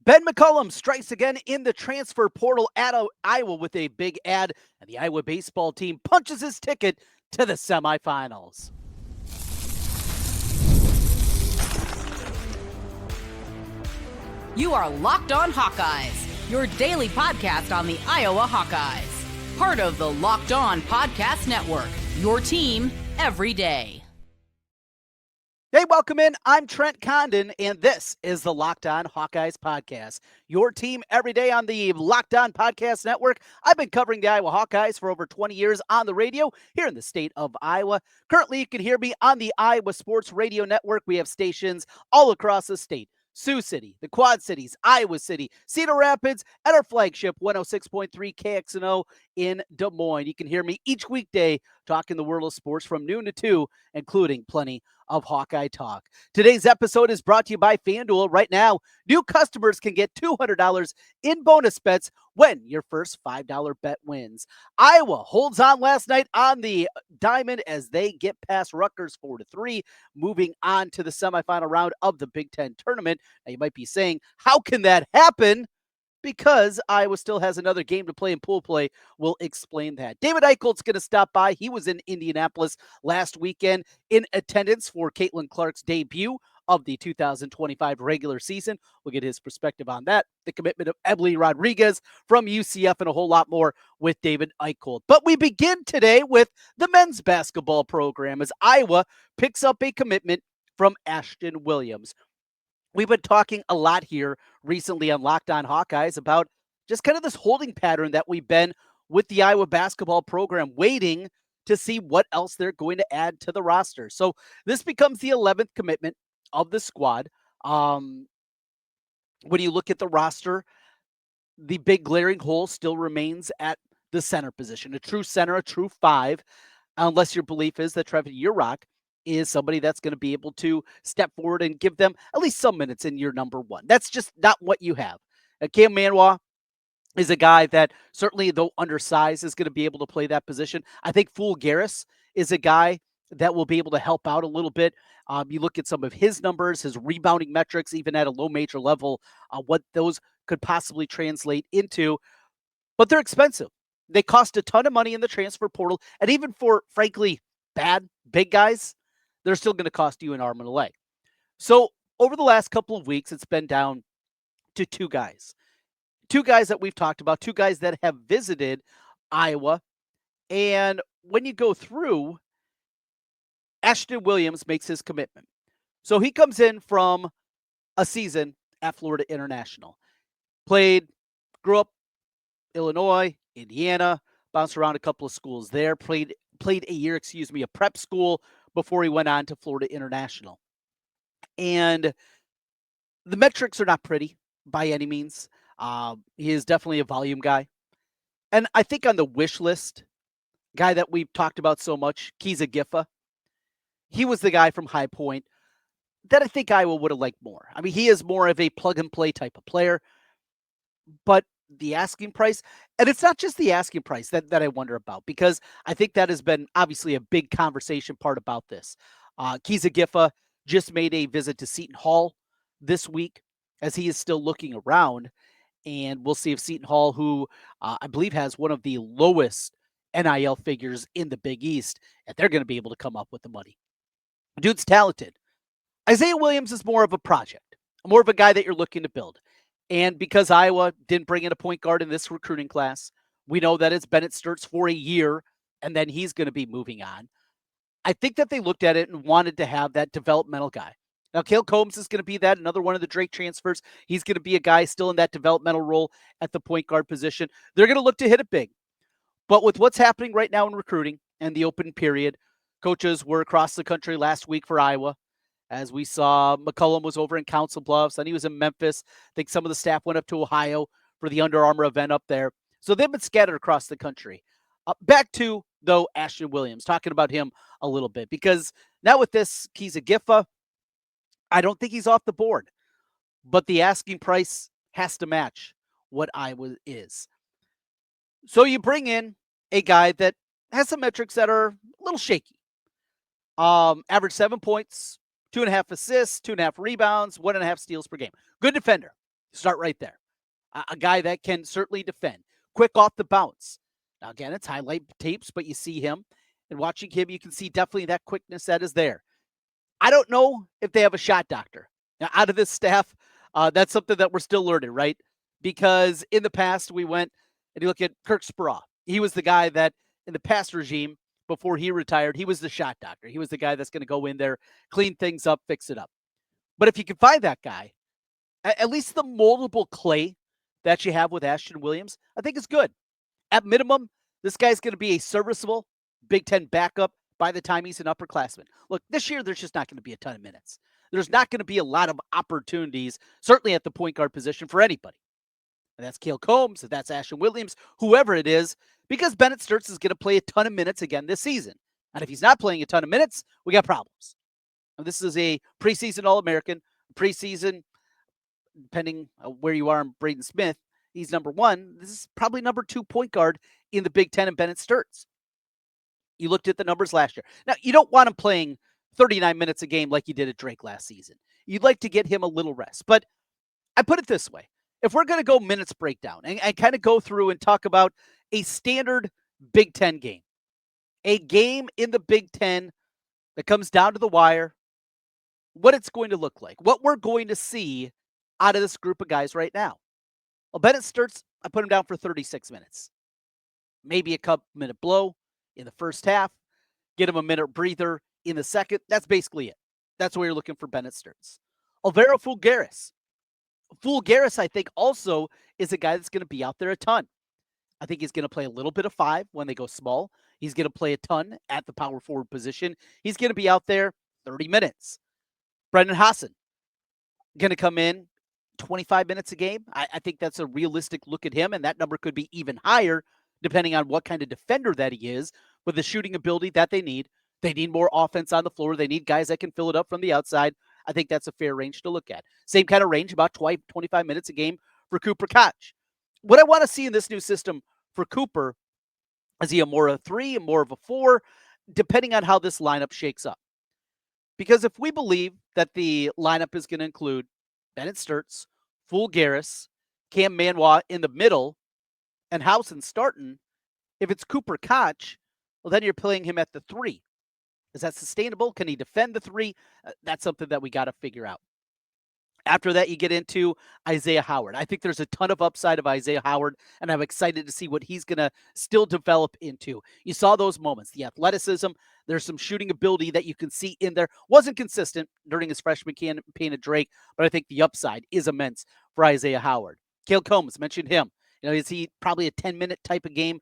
Ben McCollum's strikes again in the transfer portal at Iowa with a big ad, and the Iowa baseball team punches his ticket to the semifinals. You are Locked On Hawkeyes, your daily podcast on the Iowa Hawkeyes. Part of the Locked On Podcast Network, your team every day. Hey, welcome in. I'm Trent Condon, and this is the Locked On Hawkeyes podcast, your team every day on the Locked On Podcast Network. I've been covering the Iowa Hawkeyes for over 20 years on the radio here in the state of Iowa. Currently, you can hear me on the Iowa Sports Radio Network. We have stations all across the state. Sioux City, the Quad Cities, Iowa City, Cedar Rapids, and our flagship 106.3 KXNO in Des Moines. You can hear me each weekday talking the world of sports from noon to 2, including plenty of Hawkeye talk. Today's episode is brought to you by FanDuel. Right now, new customers can get $200 in bonus bets when your first $5 bet wins. Iowa holds on last night on the diamond as they get past Rutgers 4-3, moving on to the semifinal round of the Big Ten tournament. Now, you might be saying, how can that happen? Because Iowa still has another game to play in pool play. We'll explain that. David Eickholt's going to stop by. He was in Indianapolis last weekend in attendance for Caitlyn Clark's debut of the 2025 regular season. We'll get his perspective on that, the commitment of Emily Rodriguez from UCF, and a whole lot more with David Eickholt. But we begin today with the men's basketball program as Iowa picks up a commitment from Ashton Williams. We've been talking a lot here recently on Locked On Hawkeyes about just kind of this holding pattern that we've been with the Iowa basketball program, waiting to see what else they're going to add to the roster. So this becomes the 11th commitment of the squad. When you look at the roster, the big glaring hole still remains at the center position, a true center, a true five, unless your belief is that Trevor Urach is somebody that's going to be able to step forward and give them at least some minutes in your number one. That's just not what you have. Cam Manoir is a guy that certainly, though undersized, is going to be able to play that position. I think Fool Garris is a guy that will be able to help out a little bit. You look at some of his numbers, his rebounding metrics, even at a low major level, what those could possibly translate into. But they're expensive. They cost a ton of money in the transfer portal. And even for, frankly, bad big guys, they're still going to cost you an arm and a leg. So over the last couple of weeks, it's been down to two guys that we've talked about, two guys that have visited Iowa. And when you go through, Ashton Williams makes his commitment. So he comes in from a season at Florida International. Grew up Illinois, Indiana, bounced around a couple of schools there, played a year, a prep school before he went on to Florida International. And the metrics are not pretty by any means. He is definitely a volume guy. And I think on the wish list, guy that we've talked about so much, Kiza Giffa, he was the guy from High Point that I think Iowa would have liked more. I mean, he is more of a plug-and-play type of player. But the asking price, and it's not just the asking price that I wonder about, because I think that has been obviously a big conversation part about this. Kiza Giffa just made a visit to Seton Hall this week as he is still looking around, and we'll see if Seton Hall, who I believe has one of the lowest NIL figures in the Big East, and they're going to be able to come up with the money. Dude's talented. Isaiah Williams is more of a project, more of a guy that you're looking to build. And because Iowa didn't bring in a point guard in this recruiting class, we know that it's Bennett Sturtz for a year, and then he's going to be moving on. I think that they looked at it and wanted to have that developmental guy. Now, Cale Combs is going to be that, another one of the Drake transfers. He's going to be a guy still in that developmental role at the point guard position. They're going to look to hit it big. But with what's happening right now in recruiting and the open period, coaches were across the country last week for Iowa. As we saw, McCollum was over in Council Bluffs, and he was in Memphis. I think some of the staff went up to Ohio for the Under Armour event up there. So they've been scattered across the country. Back to, though, Ashton Williams, talking about him a little bit, because now with this Kiza Giffa, I don't think he's off the board, but the asking price has to match what Iowa is. So you bring in a guy that has some metrics that are a little shaky. Average 7 points, 2.5 assists, 2.5 rebounds, 1.5 steals per game. Good defender. Start right there. A guy that can certainly defend, quick off the bounce. Now, again, it's highlight tapes, but you see him, and watching him, you can see definitely that quickness that is there. I don't know if they have a shot doctor. Now, out of this staff, that's something that we're still learning, right? Because in the past, we went and you look at Kirk Spraw. He was the guy that in the past regime, before he retired, he was the shot doctor. He was the guy that's going to go in there, clean things up, fix it up. But if you can find that guy, at least the moldable clay that you have with Ashton Williams, I think is good. At minimum, this guy's going to be a serviceable Big Ten backup by the time he's an upperclassman. Look, this year, there's just not going to be a ton of minutes. There's not going to be a lot of opportunities, certainly at the point guard position for anybody. And that's Cale Combs, that's Ashton Williams, whoever it is, because Bennett Sturts is going to play a ton of minutes again this season. And if he's not playing a ton of minutes, we got problems. Now, this is a preseason All-American, preseason, depending where you are on Braden Smith, he's number one. This is probably number 2 point guard in the Big Ten and Bennett Sturts. You looked at the numbers last year. Now, you don't want him playing 39 minutes a game like you did at Drake last season. You'd like to get him a little rest. But I put it this way. If we're going to go minutes breakdown and kind of go through and talk about a standard Big Ten game, a game in the Big Ten that comes down to the wire, what it's going to look like, what we're going to see out of this group of guys right now. Well, Bennett Sturts, I put him down for 36 minutes. Maybe a couple minute blow in the first half, get him a minute breather in the second. That's basically it. That's where you're looking for Bennett Sturts. Alvaro Fulgaris. Fulgaris, I think, also is a guy that's going to be out there a ton. I think he's going to play a little bit of 5 when they go small. He's going to play a ton at the power forward position. He's going to be out there 30 minutes. Brendan Hassan, going to come in 25 minutes a game. I think that's a realistic look at him, and that number could be even higher depending on what kind of defender that he is. With the shooting ability that they need more offense on the floor. They need guys that can fill it up from the outside. I think that's a fair range to look at. Same kind of range, about 25 minutes a game for Cooper Koch. What I want to see in this new system for Cooper, is he a more of a 3, more of a 4, depending on how this lineup shakes up. Because if we believe that the lineup is going to include Bennett Sturts, Fulgaris, Cam Manois in the middle, and Housen starting, if it's Cooper Koch, well, then you're playing him at the 3. Is that sustainable? Can he defend the 3? That's something that we got to figure out. After that, you get into Isaiah Howard. I think there's a ton of upside of Isaiah Howard, and I'm excited to see what he's going to still develop into. You saw those moments, the athleticism. There's some shooting ability that you can see in there. Wasn't consistent during his freshman campaign at Drake, but I think the upside is immense for Isaiah Howard. Cale Combs, mentioned him. Is he probably a 10-minute type of game?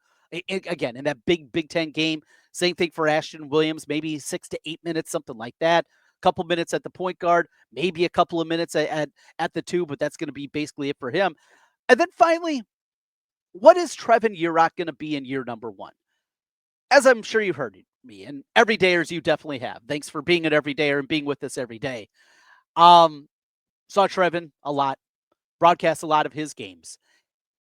Again, in that Big Ten game. Same thing for Ashton Williams, maybe 6 to 8 minutes, something like that. Couple minutes at the point guard, maybe a couple of minutes at the 2, but that's going to be basically it for him. And then finally, what is Trevin Urach going to be in year number 1? As I'm sure you've heard me, and everydayers you definitely have. Thanks for being an everydayer and being with us every day. Saw Trevin a lot, broadcast a lot of his games.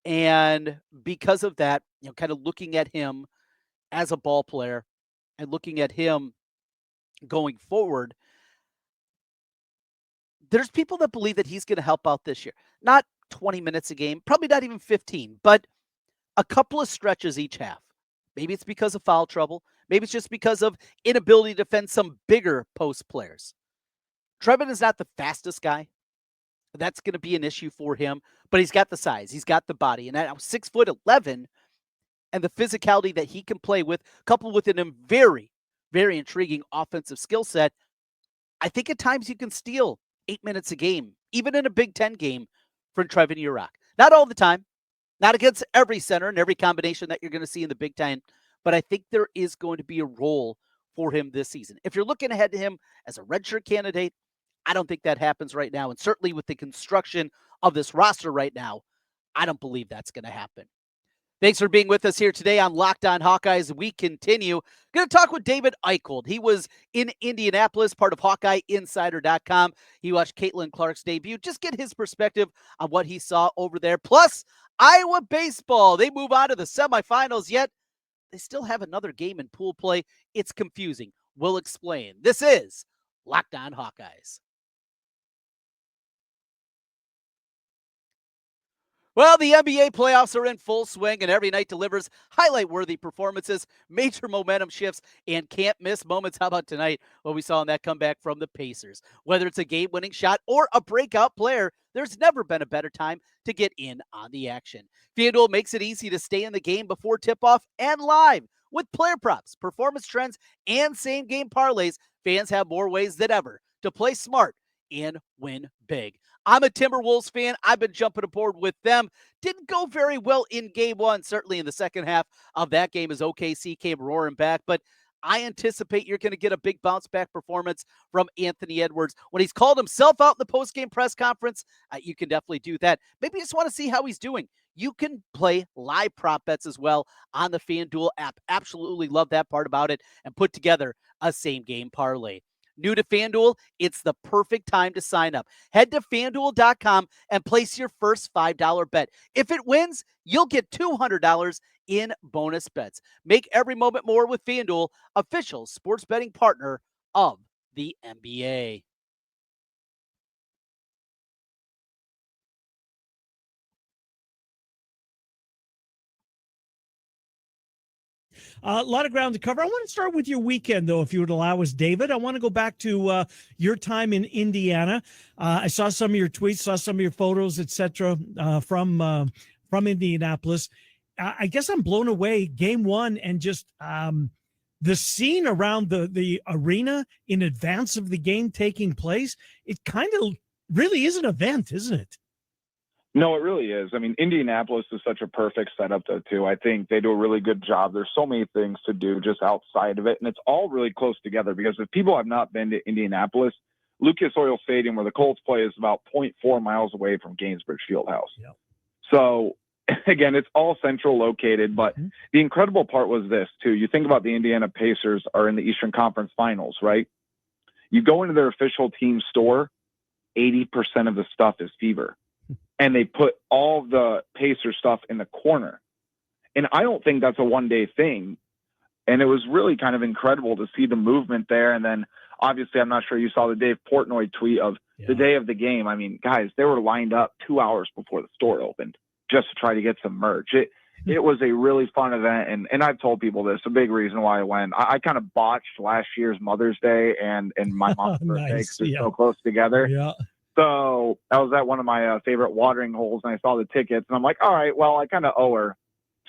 And because of that, kind of looking at him as a ball player and looking at him going forward, there's people that believe that he's going to help out this year. Not 20 minutes a game, probably not even 15, but a couple of stretches each half. Maybe it's because of foul trouble. Maybe it's just because of inability to defend some bigger post players. Trevin is not the fastest guy. That's going to be an issue for him, but he's got the size. He's got the body. And at 6'11", and the physicality that he can play with, coupled with a very, very intriguing offensive skill set, I think at times you can steal 8 minutes a game, even in a Big Ten game, from Trevin Urach. Not all the time, not against every center and every combination that you're going to see in the Big Ten, but I think there is going to be a role for him this season. If you're looking ahead to him as a redshirt candidate, I don't think that happens right now. And certainly with the construction of this roster right now, I don't believe that's going to happen. Thanks for being with us here today on Locked On Hawkeyes. We continue. Going to talk with David Eickholt. He was in Indianapolis, part of HawkeyeInsider.com. He watched Caitlyn Clark's debut. Just get his perspective on what he saw over there. Plus, Iowa baseball. They move on to the semifinals, yet they still have another game in pool play. It's confusing. We'll explain. This is Locked On Hawkeyes. Well, the NBA playoffs are in full swing, and every night delivers highlight-worthy performances, major momentum shifts, and can't-miss moments. How about tonight, what we saw in that comeback from the Pacers? Whether it's a game-winning shot or a breakout player, there's never been a better time to get in on the action. FanDuel makes it easy to stay in the game before tip-off and live. With player props, performance trends, and same-game parlays, fans have more ways than ever to play smart and win big. I'm a Timberwolves fan. I've been jumping aboard with them. Didn't go very well in game one, certainly in the second half of that game as OKC came roaring back. But I anticipate you're going to get a big bounce back performance from Anthony Edwards. When he's called himself out in the post-game press conference, you can definitely do that. Maybe you just want to see how he's doing. You can play live prop bets as well on the FanDuel app. Absolutely love that part about it, and put together a same-game parlay. New to FanDuel, it's the perfect time to sign up. Head to FanDuel.com and place your first $5 bet. If it wins, you'll get $200 in bonus bets. Make every moment more with FanDuel, official sports betting partner of the NBA. A lot of ground to cover. I want to start with your weekend, though, if you would allow us, David. I want to go back to your time in Indiana. I saw some of your tweets, saw some of your photos, etc., from Indianapolis. I guess I'm blown away. Game one, and just the scene around the arena in advance of the game taking place. It kind of really is an event, isn't it? No, it really is. I mean, Indianapolis is such a perfect setup, though, too. I think they do a really good job. There's so many things to do just outside of it, and it's all really close together because if people have not been to Indianapolis, Lucas Oil Stadium, where the Colts play, is about 0.4 miles away from Gainsbridge Fieldhouse. Yep. So, again, it's all central located, but the incredible part was this, too. You think about the Indiana Pacers are in the Eastern Conference Finals, right? You go into their official team store, 80% of the stuff is Fever. And they put all the Pacer stuff in the corner. And I don't think that's a one-day thing. And it was really kind of incredible to see the movement there. And then, obviously, I'm not sure you saw the Dave Portnoy tweet of the day of the game. I mean, guys, they were lined up 2 hours before the store opened just to try to get some merch. It was a really fun event. And I've told people this, a big reason why I went. I kind of botched last year's Mother's Day and my mom's birthday because they're so close together. Yeah. So I was at one of my favorite watering holes, and I saw the tickets, and I'm like, all right, well, I kind of owe her.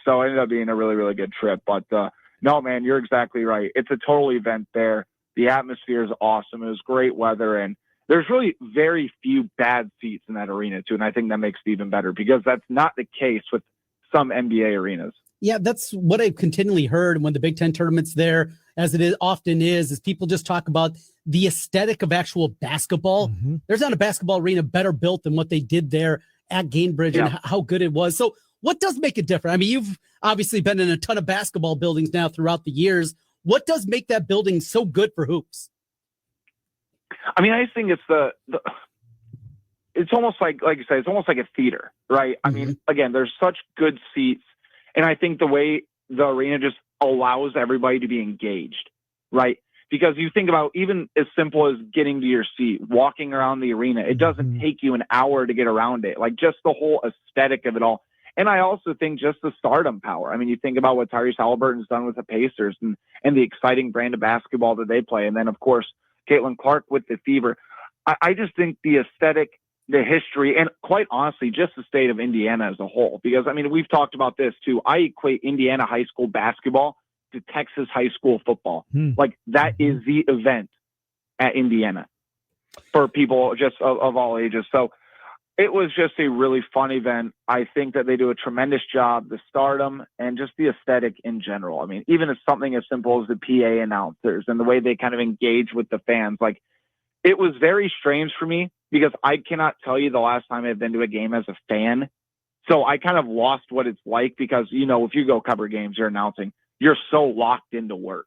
So it ended up being a really, really good trip. But no, man, you're exactly right. It's a total event there. The atmosphere is awesome. It was great weather, and there's really very few bad seats in that arena, too. And I think that makes it even better because that's not the case with some NBA arenas. Yeah, that's what I've continually heard when the Big Ten tournament's there, as it often is people just talk about the aesthetic of actual basketball. Mm-hmm. There's not a basketball arena better built than what they did there at Gainbridge and how good it was. So what does make it different? I mean, you've obviously been in a ton of basketball buildings now throughout the years. What does make that building so good for hoops? I mean, I think it's it's almost like you say, it's almost like a theater, right? Mm-hmm. I mean, again, there's such good seats. And I think the way the arena just allows everybody to be engaged, right? Because you think about even as simple as getting to your seat, walking around the arena, it doesn't take you an hour to get around it. Like just the whole aesthetic of it all. And I also think just the stardom power. I mean, you think about what Tyrese Halliburton's done with the Pacers and the exciting brand of basketball that they play. And then, of course, Caitlyn Clark with the Fever. I just think the aesthetic, the history, and quite honestly, just the state of Indiana as a whole. Because, I mean, we've talked about this too. I equate Indiana high school basketball to Texas high school football. Like that is the event at Indiana for people just of all ages. So it was just a really fun event. I think that they do a tremendous job, the stardom and just the aesthetic in general. I mean, even as something as simple as the PA announcers and the way they kind of engage with the fans, like it was very strange for me because I cannot tell you the last time I've been to a game as a fan. So I kind of lost what it's like because, you know, if you go cover games, you're announcing, you're so locked into work.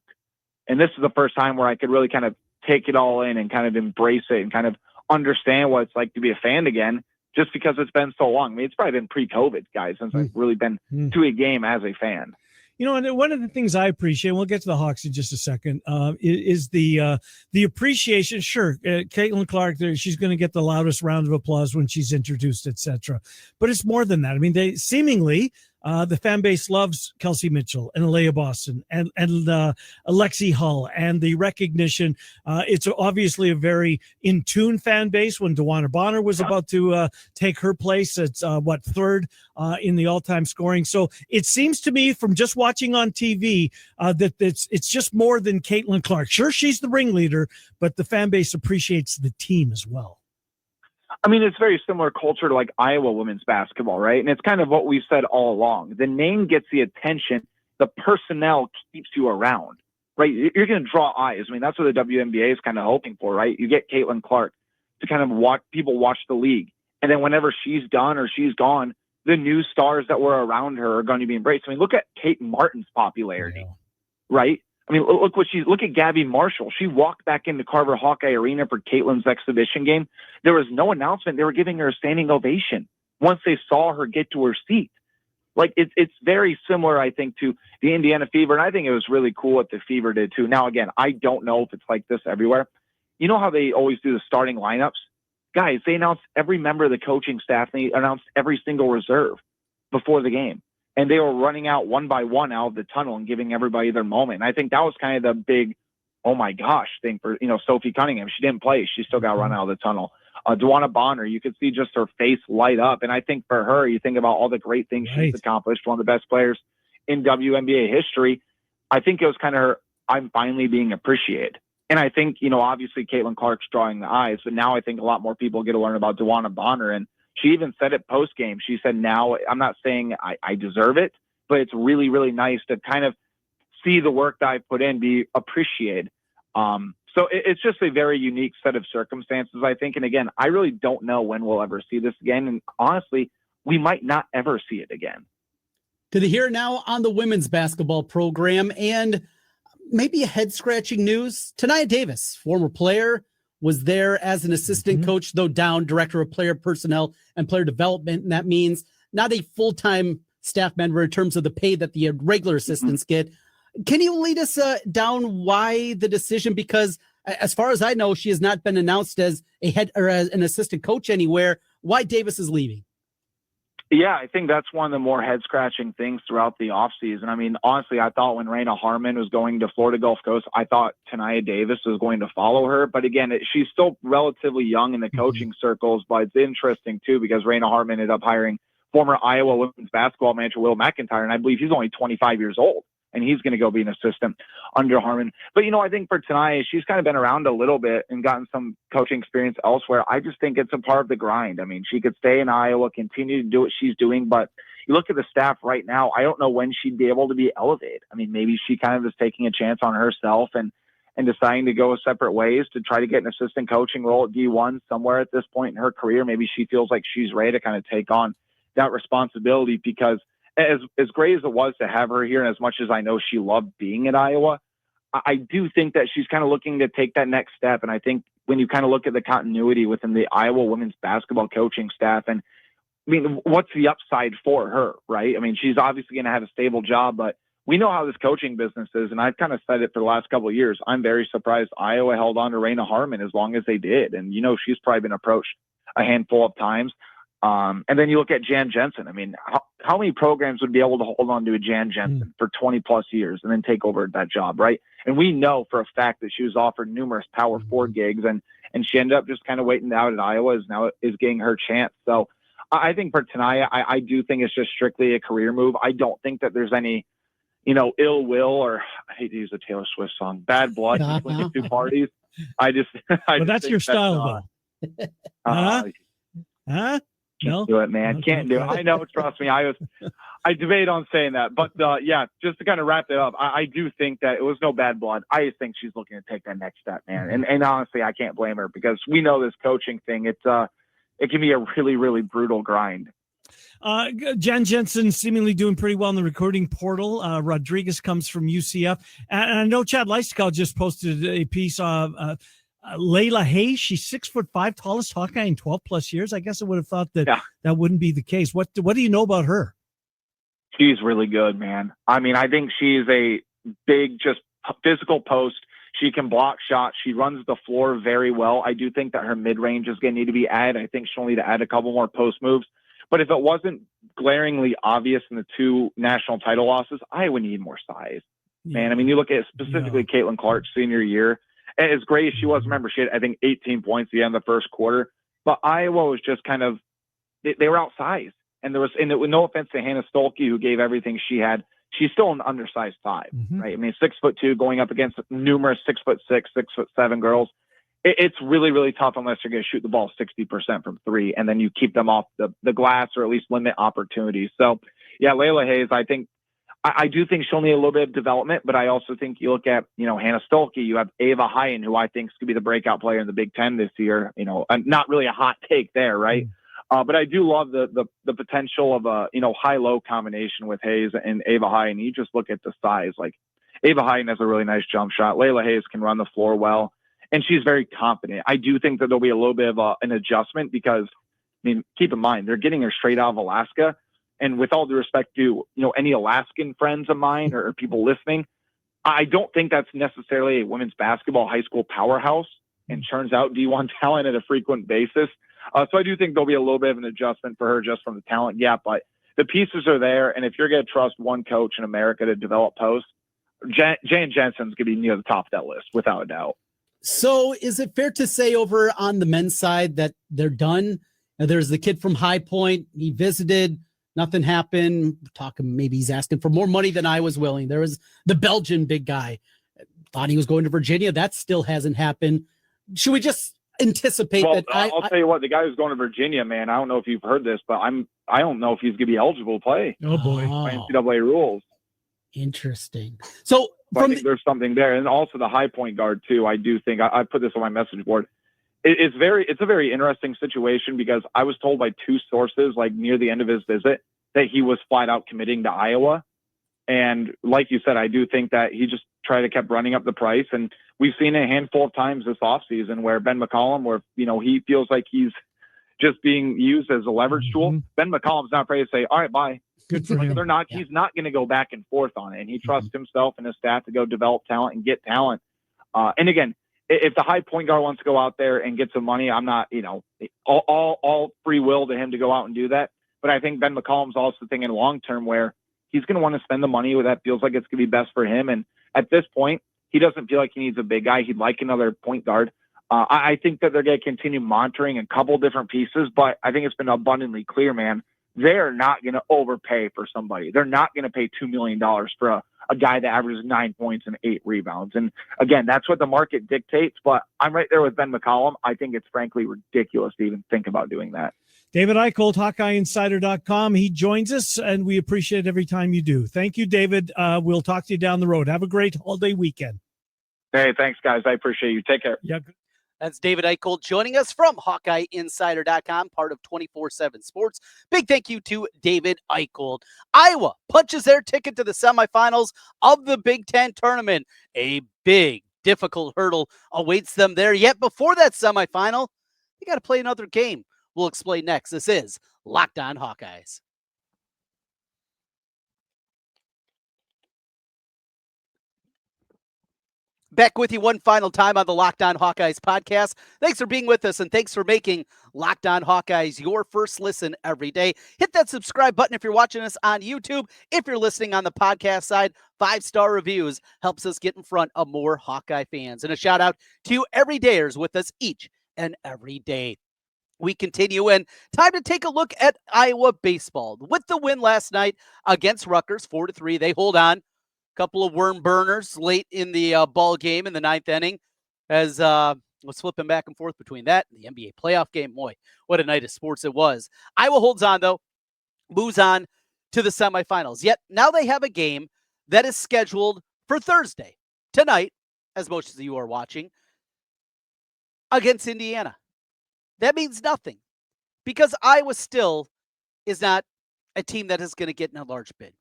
And this is the first time where I could really kind of take it all in and kind of embrace it and kind of understand what it's like to be a fan again, just because it's been so long. I mean, it's probably been pre-COVID, guys, since I've really been to a game as a fan. And one of the things I appreciate, and we'll get to the Hawks in just a second, is the appreciation. Sure, Caitlyn Clark, she's going to get the loudest round of applause when she's introduced, etc. But it's more than that. I mean, they seemingly the fan base loves Kelsey Mitchell and Alea Boston and Alexi Hull, and the recognition. It's obviously a very in tune fan base. When DeWanna Bonner was about to take her place, it's third in the all time scoring. So it seems to me from just watching on TV that it's just more than Caitlyn Clark. Sure, she's the ringleader, but the fan base appreciates the team as well. I mean, it's very similar culture to like Iowa women's basketball, right? And it's kind of what we've said all along. The name gets the attention. The personnel keeps you around, right? You're going to draw eyes. I mean, that's what the WNBA is kind of hoping for, right? You get Caitlyn Clark to kind of watch the league. And then whenever she's done or she's gone, the new stars that were around her are going to be embraced. I mean, look at Kate Martin's popularity, right? I mean, look at Gabby Marshall. She walked back into Carver Hawkeye Arena for Caitlyn's exhibition game. There was no announcement. They were giving her a standing ovation once they saw her get to her seat. Like it's very similar, I think, to the Indiana Fever. And I think it was really cool what the Fever did too. Now, again, I don't know if it's like this everywhere. You know how they always do the starting lineups? Guys, they announced every member of the coaching staff. They announced every single reserve before the game. And they were running out one by one out of the tunnel and giving everybody their moment. And I think that was kind of the big, oh my gosh, thing for, Sophie Cunningham. She didn't play. She still got run out of the tunnel. DeWanna Bonner, you could see just her face light up. And I think for her, you think about all the great things she's accomplished, one of the best players in WNBA history. I think it was kind of her, I'm finally being appreciated. And I think, obviously Caitlyn Clark's drawing the eyes, but now I think a lot more people get to learn about DeWanna Bonner. And she even said it post game. She said, now I'm not saying I deserve it, but it's really, really nice to kind of see the work that I put in be appreciated. So it's just a very unique set of circumstances, I think. And again, I really don't know when we'll ever see this again. And honestly, we might not ever see it again. To the here now on the women's basketball program, and maybe a head-scratching news. Tania Davis, former player, was there as an assistant coach, though down director of player personnel and player development. And that means not a full-time staff member in terms of the pay that the regular assistants get. Can you lead us down why the decision? Because as far as I know, she has not been announced as a head or as an assistant coach anywhere. Why Davis is leaving? Yeah, I think that's one of the more head-scratching things throughout the offseason. I mean, honestly, I thought when Raina Harmon was going to Florida Gulf Coast, I thought Tania Davis was going to follow her. But again, she's still relatively young in the coaching circles. But it's interesting, too, because Raina Harmon ended up hiring former Iowa women's basketball manager Will McIntyre, and I believe he's only 25 years old, and he's going to go be an assistant under Harmon. But, I think for Tania, she's kind of been around a little bit and gotten some coaching experience elsewhere. I just think it's a part of the grind. I mean, she could stay in Iowa, continue to do what she's doing, but you look at the staff right now, I don't know when she'd be able to be elevated. I mean, maybe she kind of is taking a chance on herself and deciding to go separate ways to try to get an assistant coaching role at D1 somewhere at this point in her career. Maybe she feels like she's ready to kind of take on that responsibility, because as great as it was to have her here, and as much as I know she loved being at Iowa, I do think that she's kind of looking to take that next step. And I think when you kind of look at the continuity within the Iowa women's basketball coaching staff, and I mean, what's the upside for her, right? I mean, she's obviously going to have a stable job, but we know how this coaching business is. And I've kind of said it for the last couple of years. I'm very surprised Iowa held on to Raina Harmon as long as they did. And, she's probably been approached a handful of times. And then you look at Jan Jensen. I mean, how many programs would be able to hold on to a Jan Jensen for 20 plus years and then take over that job, right? And we know for a fact that she was offered numerous Power 4 gigs, and she ended up just kind of waiting out at Iowa, is getting her chance. So I think for Tania, I do think it's just strictly a career move. I don't think that there's any, ill will, or I hate to use a Taylor Swift song, bad blood between the two parties. But that's your style, though. Huh? Can't do it, man. Okay. Can't do it. I know. Trust me. I debate on saying that, but yeah, just to kind of wrap it up, I do think that it was no bad blood. I just think she's looking to take that next step, man. And honestly, I can't blame her, because we know this coaching thing. It can be a really, really brutal grind. Jan Jensen seemingly doing pretty well in the recruiting portal. Rodriguez comes from UCF, and I know Chad Leistikow just posted a piece of Layla Hayes. She's 6'5", tallest Hawkeye in 12 plus years. I guess I would have thought that that wouldn't be the case. What do you know about her? She's really good, man. I mean, I think she's a big, just physical post. She can block shots. She runs the floor very well. I do think that her mid-range is going to need to be added. I think she'll need to add a couple more post moves. But if it wasn't glaringly obvious in the 2 national title losses, Iowa need more size. Man, I mean, you look at specifically Caitlyn Clark senior year, and as great as she was, remember, she had, I think, 18 points at the end of the first quarter. But Iowa was just kind of, they were outsized. And there was, no offense to Hannah Stolke, who gave everything she had, she's still an undersized 5, right? I mean, 6'2", going up against numerous 6'6", 6'7" girls. It's really, really tough unless you're going to shoot the ball 60% from 3, and then you keep them off the glass or at least limit opportunities. So, yeah, Layla Hayes, I do think she'll need a little bit of development, but I also think you look at, Hannah Stolke, you have Ava Hyen, who I think is going to be the breakout player in the Big Ten this year. Not really a hot take there, right? But I do love the potential of a, high-low combination with Hayes and Ava Hyen. You just look at the size. Like, Ava Hyen has a really nice jump shot. Layla Hayes can run the floor well, and she's very confident. I do think that there'll be a little bit of an adjustment because, keep in mind, they're getting her straight out of Alaska. And with all due respect to, any Alaskan friends of mine or people listening, I don't think that's necessarily a women's basketball high school powerhouse and churns out D1 talent at a frequent basis. So I do think there'll be a little bit of an adjustment for her just from the talent gap, but the pieces are there. And if you're going to trust one coach in America to develop posts, Jane Jensen's going to be near the top of that list without a doubt. So is it fair to say over on the men's side that they're done? There's the kid from High Point. He visited, nothing happened. Talking, maybe he's asking for more money than I was willing. There was the Belgian big guy. Thought he was going to Virginia. That still hasn't happened. Should we just anticipate that? I'll tell you what, the guy who's going to Virginia, man, I don't know if you've heard this, but I don't know if he's going to be eligible to play. Oh boy. By NCAA rules. Interesting. So I think there's something there. And also the High Point guard too. I do think I put this on my message board. It's a very interesting situation because I was told by 2 sources, like near the end of his visit, that he was flat out committing to Iowa. And like you said, I do think that he just kept running up the price. And we've seen a handful of times this offseason where Ben McCollum, where, he feels like he's just being used as a leverage tool. Ben McCollum's not afraid to say, all right, bye. Good for him. He's not going to go back and forth on it. And he trusts himself and his staff to go develop talent and get talent. And again, if the High Point guard wants to go out there and get some money, I'm not, all free will to him to go out and do that. But I think Ben McCollum's also thinking long-term where he's going to want to spend the money where that feels like it's going to be best for him. And at this point, he doesn't feel like he needs a big guy. He'd like another point guard. I think that they're going to continue monitoring a couple different pieces, but I think it's been abundantly clear, man, they're not going to overpay for somebody. They're not going to pay $2 million for a guy that averages 9 points and 8 rebounds. And again, that's what the market dictates, but I'm right there with Ben McCollum. I think it's frankly ridiculous to even think about doing that. David Eickholt, HawkeyeInsider.com. He joins us, and we appreciate it every time you do. Thank you, David. We'll talk to you down the road. Have a great holiday weekend. Hey, thanks, guys. I appreciate you. Take care. Yeah. That's David Eickholt joining us from HawkeyeInsider.com, part of 24/7 Sports. Big thank you to David Eickholt. Iowa punches their ticket to the semifinals of the Big Ten tournament. A big, difficult hurdle awaits them there. Yet before that semifinal, they got to play another game. We'll explain next. This is Locked On Hawkeyes. Back with you one final time on the Locked On Hawkeyes podcast. Thanks for being with us, and thanks for making Locked On Hawkeyes your first listen every day. Hit that subscribe button if you're watching us on YouTube. If you're listening on the podcast side, 5-star reviews helps us get in front of more Hawkeye fans. And a shout out to everydayers with us each and every day. We continue, and time to take a look at Iowa baseball. With the win last night against Rutgers, 4-3, they hold on. Couple of worm burners late in the ball game in the 9th inning as was flipping back and forth between that and the NBA playoff game. Boy, what a night of sports it was. Iowa holds on, though, moves on to the semifinals. Yet now they have a game that is scheduled for Thursday, tonight, as most of you are watching, against Indiana. That means nothing because Iowa still is not a team that is going to get in a large bid.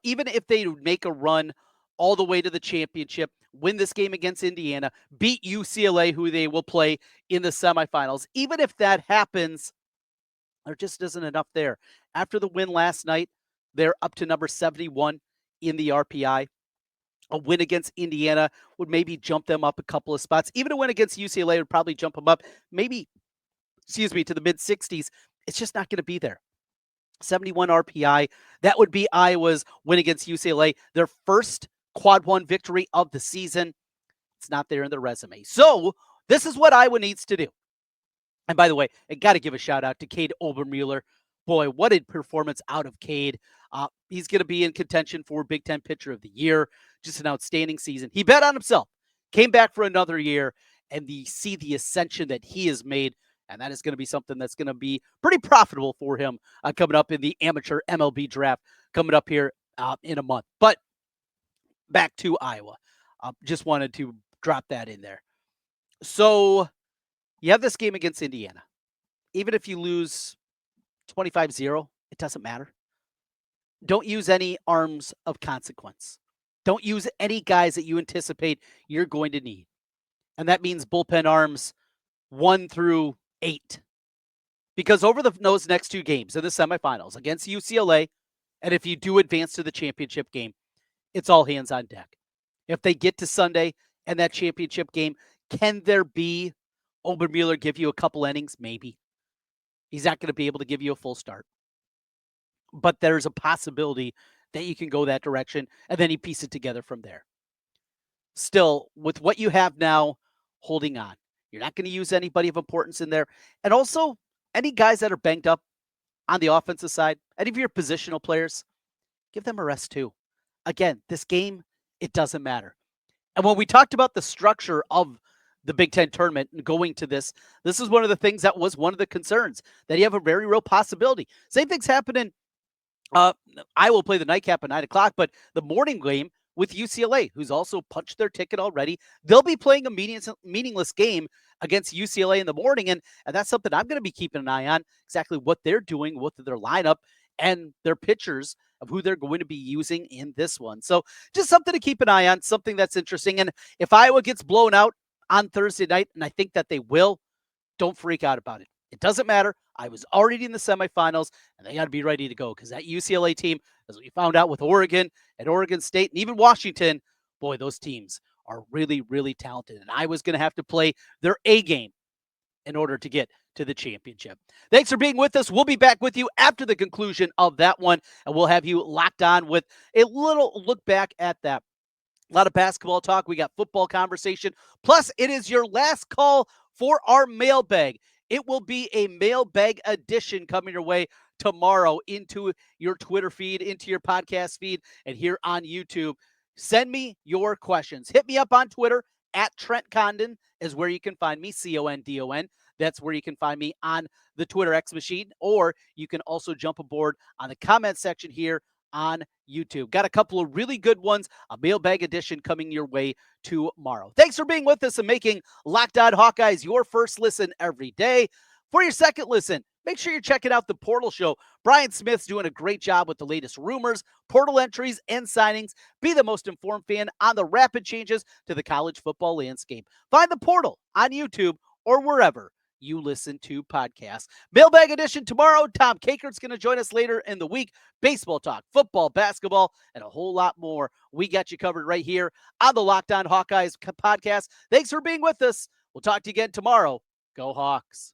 Even if they make a run all the way to the championship, win this game against Indiana, beat UCLA, who they will play in the semifinals, even if that happens, there just isn't enough there. After the win last night, They're up to number 71 in the RPI. A win against Indiana would maybe jump them up a couple of spots. Even a win against UCLA would probably jump them up maybe, to the mid-60s. It's just not going to be there. 71 RPI. That would be Iowa's win against UCLA, their first quad one victory of the season. It's not there in their resume. So this is what Iowa needs to do. And by the way, I got to give a shout out to Cade Obermueller. Boy, what a performance out of Cade. He's going to be in contention for Big Ten Pitcher of the Year. Just an outstanding season. He bet on himself, came back for another year, and see the ascension that he has made. And that is going to be something that's going to be pretty profitable for him coming up in the amateur MLB draft coming up here in a month. But back to Iowa. Just wanted to drop that in there. So you have this game against Indiana. Even if you lose 25-0, it doesn't matter. Don't use any arms of consequence. Don't use any guys that you anticipate you're going to need. And that means bullpen arms 1 through 8. Because over those next two games in the semifinals against UCLA, and if you do advance to the championship game, it's all hands on deck. If they get to Sunday and that championship game, can there be Obermueller give you a couple innings? Maybe. He's not going to be able to give you a full start. But there's a possibility that you can go that direction, and then you piece it together from there. Still, with what you have now, holding on. You're not going to use anybody of importance in there. And also, any guys that are banged up on the offensive side, any of your positional players, give them a rest too. Again, this game, it doesn't matter. And when we talked about the structure of the Big Ten tournament and going to this is one of the things that was one of the concerns, that you have a very real possibility. Same thing's happening. I will play the nightcap at 9 o'clock, but the morning game with UCLA, who's also punched their ticket already, they'll be playing a meaningless game against UCLA in the morning. And that's something I'm going to be keeping an eye on, exactly what they're doing with their lineup and their pitchers of who they're going to be using in this one. So just something to keep an eye on, something that's interesting. And if Iowa gets blown out on Thursday night, and I think that they will, don't freak out about it. It doesn't matter. I was already in the semifinals, and they got to be ready to go because that UCLA team, as we found out with Oregon and Oregon State and even Washington, boy, those teams are really, really talented. And I was going to have to play their A game in order to get to the championship. Thanks for being with us. We'll be back with you after the conclusion of that one, and we'll have you locked on with a little look back at that. A lot of basketball talk. We got football conversation. Plus, it is your last call for our mailbag. It will be a mailbag edition coming your way tomorrow into your Twitter feed, into your podcast feed, and here on YouTube. Send me your questions. Hit me up on Twitter at Trent Condon is where you can find me, Condon. That's where you can find me on the Twitter X machine, or you can also jump aboard on the comment section here on YouTube. Got a couple of really good ones, a mailbag edition coming your way tomorrow. Thanks for being with us and making Locked On Hawkeyes your first listen every day. For your second listen, make sure you're checking out the Portal Show. Brian Smith's doing a great job with the latest rumors, portal entries, and signings. Be the most informed fan on the rapid changes to the college football landscape. Find the Portal on YouTube or wherever you listen to podcasts. Mailbag edition tomorrow. Tom Kakert's going to join us later in the week. Baseball talk, football, basketball, and a whole lot more. We got you covered right here on the Locked On Hawkeyes podcast. Thanks for being with us. We'll talk to you again tomorrow. Go Hawks.